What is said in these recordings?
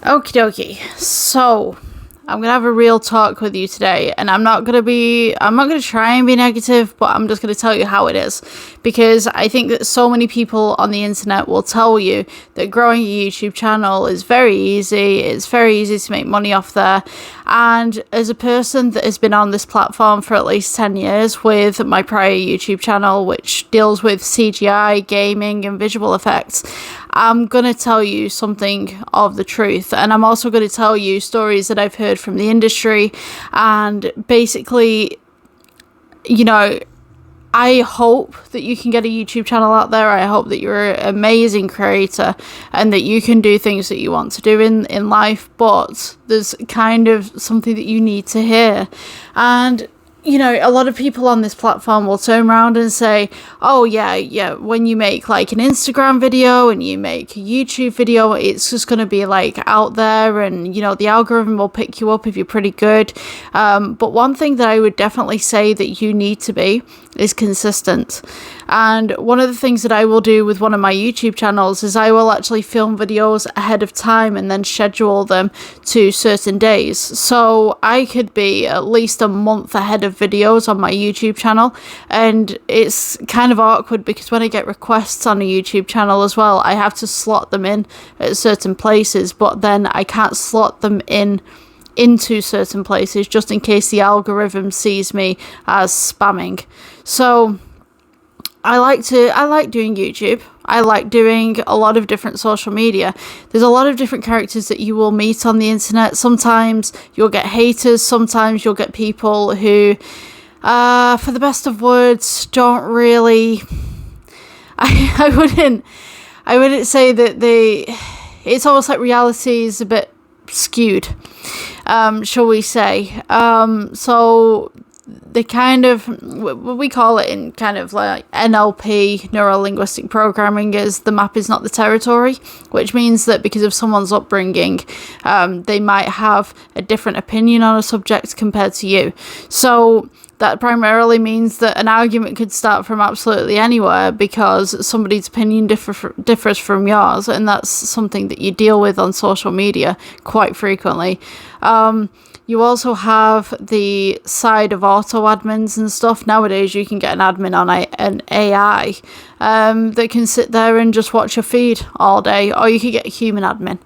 Okie dokie. So, I'm going to have a real talk with you today, and I'm not going to try and be negative, but I'm just going to tell you how it is, because I think that so many people on the internet will tell you that growing a YouTube channel is very easy. It's very easy to make money off there. And as a person that has been on this platform for at least 10 years with my prior YouTube channel, which deals with CGI, gaming, and visual effects, I'm going to tell you something of the truth. And I'm also going to tell you stories that I've heard from the industry. And basically, I hope that you can get a YouTube channel out there. I hope that you're an amazing creator and that you can do things that you want to do in life. But there's kind of something that you need to hear. And a lot of people on this platform will turn around and say, oh, yeah, when you make like an Instagram video and you make a YouTube video, it's just going to be like out there and, the algorithm will pick you up if you're pretty good. But one thing that I would definitely say that you need to be is consistent. And one of the things that I will do with one of my YouTube channels is I will actually film videos ahead of time and then schedule them to certain days. So I could be at least a month ahead of videos on my YouTube channel, and it's kind of awkward because when I get requests on a YouTube channel as well, I have to slot them in at certain places, but then I can't slot them into certain places just in case the algorithm sees me as spamming. So I like doing YouTube. I like doing a lot of different social media. There's a lot of different characters that you will meet on the internet. Sometimes you'll get haters. Sometimes you'll get people who, for the best of words, don't really... I wouldn't say that it's almost like reality is a bit skewed, shall we say. So they kind of, we call it in kind of like NLP, neuro-linguistic programming, is the map is not the territory, which means that because of someone's upbringing, they might have a different opinion on a subject compared to you. So that primarily means that an argument could start from absolutely anywhere because somebody's opinion differs from yours, and that's something that you deal with on social media quite frequently. You also have the side of auto admins and stuff. Nowadays, you can get an admin on an AI that can sit there and just watch your feed all day, or you could get a human admin,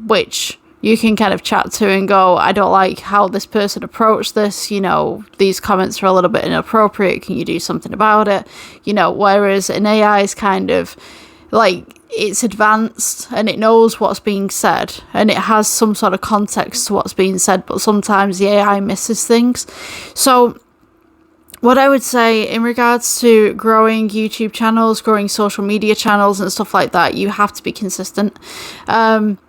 which you can kind of chat to and go, I don't like how this person approached this, these comments are a little bit inappropriate, can you do something about it? Whereas an AI is kind of like, it's advanced and it knows what's being said and it has some sort of context to what's being said, but sometimes the AI misses things. So what I would say in regards to growing YouTube channels, growing social media channels and stuff like that, you have to be consistent,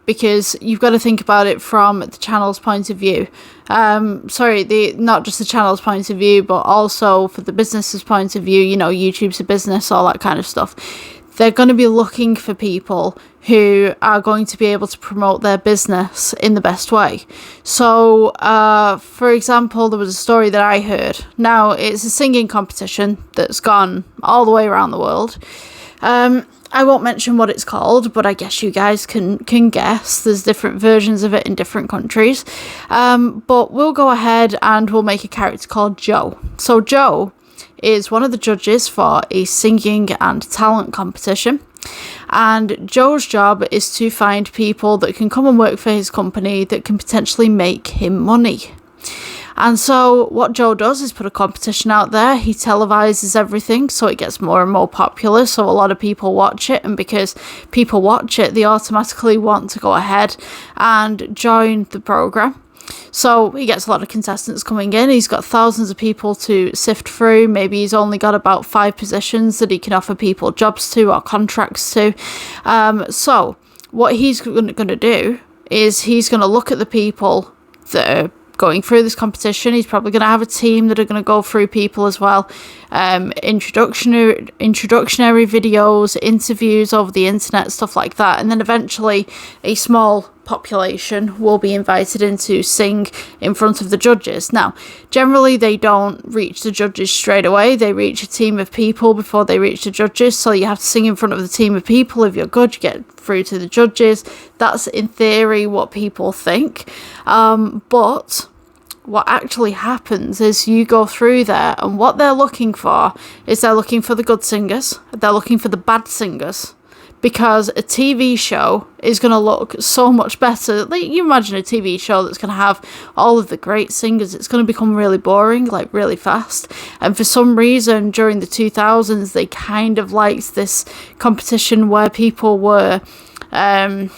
because you've got to think about it from the channel's point of view. Not just the channel's point of view, but also for the business's point of view. YouTube's a business, all that kind of stuff. They're going to be looking for people who are going to be able to promote their business in the best way. So, for example, there was a story that I heard. Now, it's a singing competition that's gone all the way around the world. I won't mention what it's called, but I guess you guys can guess. There's different versions of it in different countries. But we'll go ahead and we'll make a character called Joe. So Joe is one of the judges for a singing and talent competition, and Joe's job is to find people that can come and work for his company that can potentially make him money. And so what Joe does is put a competition out there. He televises everything so it gets more and more popular, so a lot of people watch it, and because people watch it, they automatically want to go ahead and join the programme. So he gets a lot of contestants coming in. He's got thousands of people to sift through. Maybe he's only got about 5 positions that he can offer people jobs to or contracts to. So what he's going to do is he's going to look at the people that are going through this competition. He's probably going to have a team that are going to go through people as well. Introductionary videos, interviews over the internet, stuff like that. And then eventually a small population will be invited in to sing in front of the judges. Now, generally they don't reach the judges straight away. They reach a team of people before they reach the judges. So you have to sing in front of the team of people. If you're good, you get through to the judges. That's in theory what people think. But what actually happens is you go through there, and what they're looking for is they're looking for the good singers. They're looking for the bad singers. Because a TV show is going to look so much better. Like, you imagine a TV show that's going to have all of the great singers. It's going to become really boring, like really fast. And for some reason, during the 2000s, they kind of liked this competition where people were, I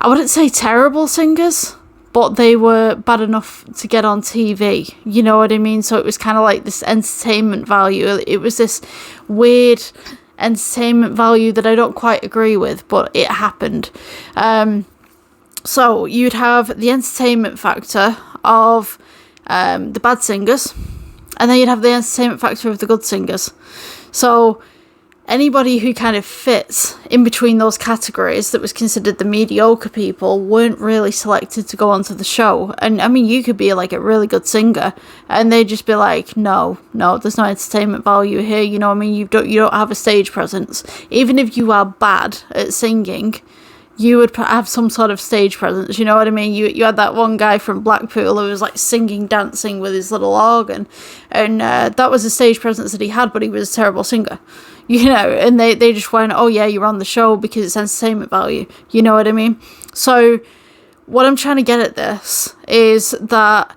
wouldn't say terrible singers, but they were bad enough to get on TV. You know what I mean? So it was kind of like this entertainment value. It was this weird entertainment value that I don't quite agree with, but it happened. So you'd have the entertainment factor of the bad singers, and then you'd have the entertainment factor of the good singers. So anybody who kind of fits in between those categories that was considered the mediocre people weren't really selected to go onto the show. And I mean, you could be like a really good singer and they'd just be like, no, there's no entertainment value here. You know what I mean? You don't have a stage presence. Even if you are bad at singing, you would have some sort of stage presence. You know what I mean? You had that one guy from Blackpool who was like singing, dancing with his little organ. And that was a stage presence that he had, but he was a terrible singer. You know, and they just went, oh yeah, you're on the show because it's entertainment value. You know what I mean? So what I'm trying to get at this is that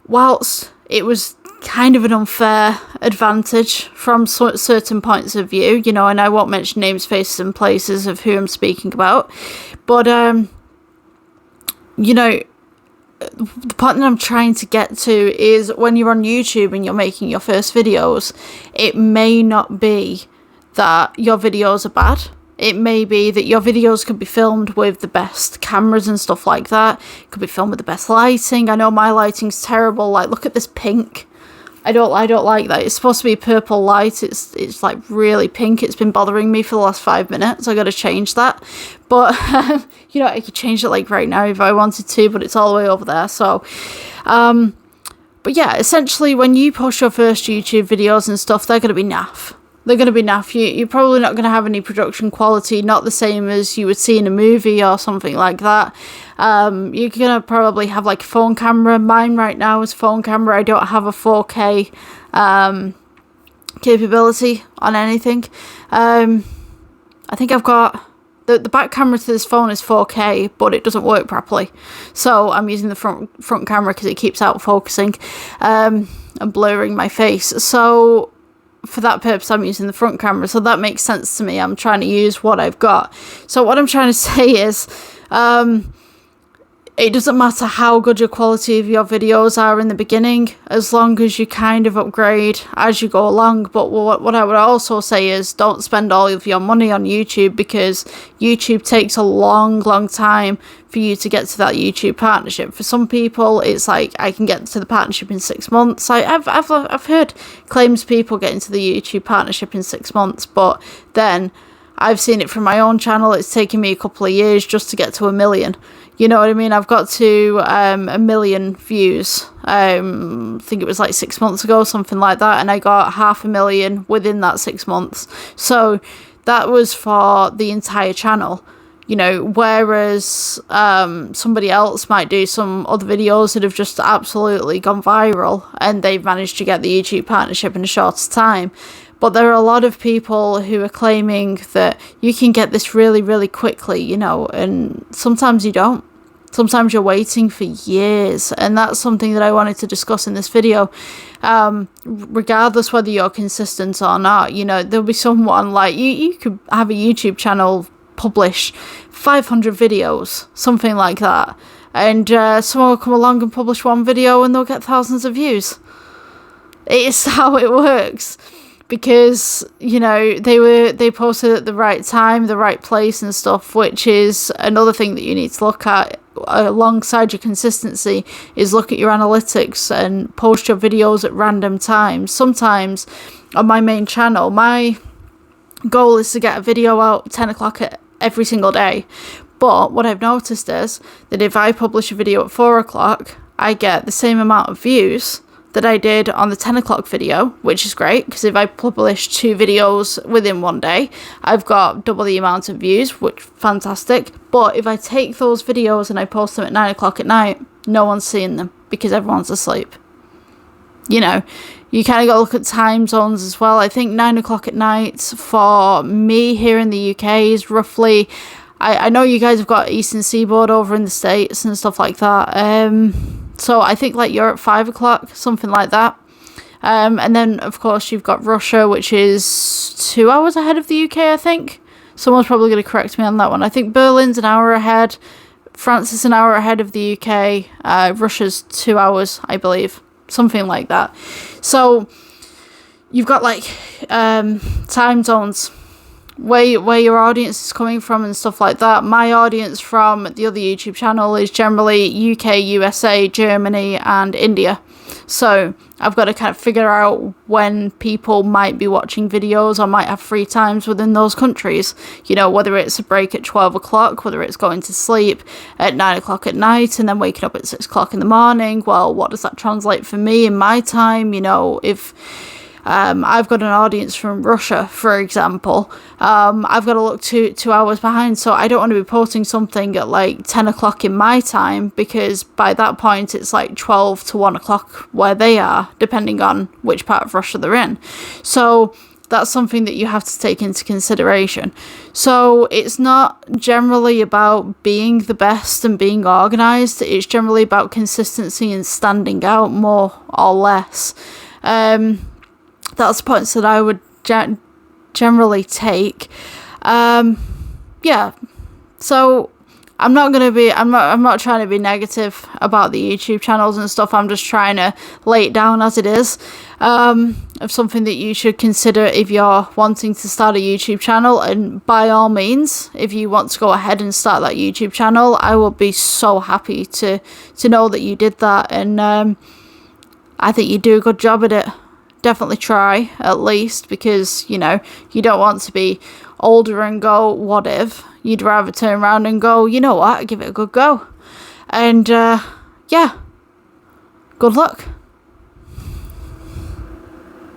whilst it was kind of an unfair advantage from certain points of view, you know, and I won't mention names, faces and places of who I'm speaking about, but, you know, the point that I'm trying to get to is when you're on YouTube and you're making your first videos, it may not be that your videos are bad. It may be that your videos could be filmed with the best cameras and stuff like that. It could be filmed with the best lighting. I know my lighting's terrible. Like, look at this pink. I don't like that. It's supposed to be purple light. It's like really pink. It's been bothering me for the last 5 minutes. I got to change that. But, you know, I could change it like right now if I wanted to, but it's all the way over there. So, but yeah, essentially when you post your first YouTube videos and stuff, they're going to be naff. They're going to be naff. You're probably not going to have any production quality, not the same as you would see in a movie or something like that. You're going to probably have like a phone camera. Mine right now is a phone camera. I don't have a 4K capability on anything. I think I've got... The back camera to this phone is 4K, but it doesn't work properly. So I'm using the front camera because it keeps out focusing and blurring my face. So for that purpose, I'm using the front camera. So that makes sense to me. I'm trying to use what I've got. So what I'm trying to say is, it doesn't matter how good your quality of your videos are in the beginning, as long as you kind of upgrade as you go along. But what I would also say is don't spend all of your money on YouTube, because YouTube takes a long time for you to get to that YouTube partnership. For some people, it's like, I can get to the partnership in 6 months. I've heard claims people get into the YouTube partnership in 6 months, but then I've seen it from my own channel. It's taken me a couple of years just to get to 1 million. You know what I mean? I've got to 1 million views. I think it was like 6 months ago, something like that. And I got 500,000 within that 6 months. So that was for the entire channel. You know, whereas somebody else might do some other videos that have just absolutely gone viral and they've managed to get the YouTube partnership in a shorter time. But there are a lot of people who are claiming that you can get this really quickly, you know, and sometimes you don't. Sometimes you're waiting for years, and that's something that I wanted to discuss in this video. Regardless whether you're consistent or not, you know, there'll be someone like, you could have a YouTube channel publish 500 videos, something like that, and someone will come along and publish one video and they'll get thousands of views. It's how it works. Because, you know, they posted at the right time, the right place and stuff, which is another thing that you need to look at alongside your consistency, is look at your analytics and post your videos at random times. Sometimes on my main channel, my goal is to get a video out 10 o'clock every single day. But what I've noticed is that if I publish a video at 4 o'clock, I get the same amount of views that I did on the 10 o'clock video, which is great, because if I publish 2 videos within one day, I've got double the amount of views, which fantastic. But if I take those videos and I post them at 9 o'clock at night, no one's seeing them because everyone's asleep. You know, you kind of got to look at time zones as well. I think 9 o'clock at night for me here in the UK is roughly, I know you guys have got Eastern Seaboard over in the States and stuff like that. So I think like you're at 5 o'clock, something like that. And then, of course, you've got Russia, which is 2 hours ahead of the UK, I think. Someone's probably going to correct me on that one. I think Berlin's an hour ahead. France is an hour ahead of the UK. Russia's 2 hours, I believe. Something like that. So you've got like time zones where your audience is coming from and stuff like that. My audience from the other YouTube channel is generally UK, USA, Germany and India. So I've got to kind of figure out when people might be watching videos or might have free times within those countries. You know, whether it's a break at 12 o'clock, whether it's going to sleep at 9 o'clock at night and then waking up at 6 o'clock in the morning. Well, what does that translate for me in my time? You know, if I've got an audience from Russia, for example, I've got to look 2 hours behind, so I don't want to be posting something at like 10 o'clock in my time, because by that point it's like 12 to 1 o'clock where they are, depending on which part of Russia they're in. So that's something that you have to take into consideration. So it's not generally about being the best and being organised, it's generally about consistency and standing out more or less. That's the points that I would generally take. Yeah. So I'm not trying to be negative about the YouTube channels and stuff. I'm just trying to lay it down as it is, of something that you should consider if you're wanting to start a YouTube channel. And by all means, if you want to go ahead and start that YouTube channel, I will be so happy to know that you did that. And I think you do a good job at it. Definitely try, at least, because, you know, you don't want to be older and go, what if? You'd rather turn around and go, you know what, give it a good go. And, yeah, good luck.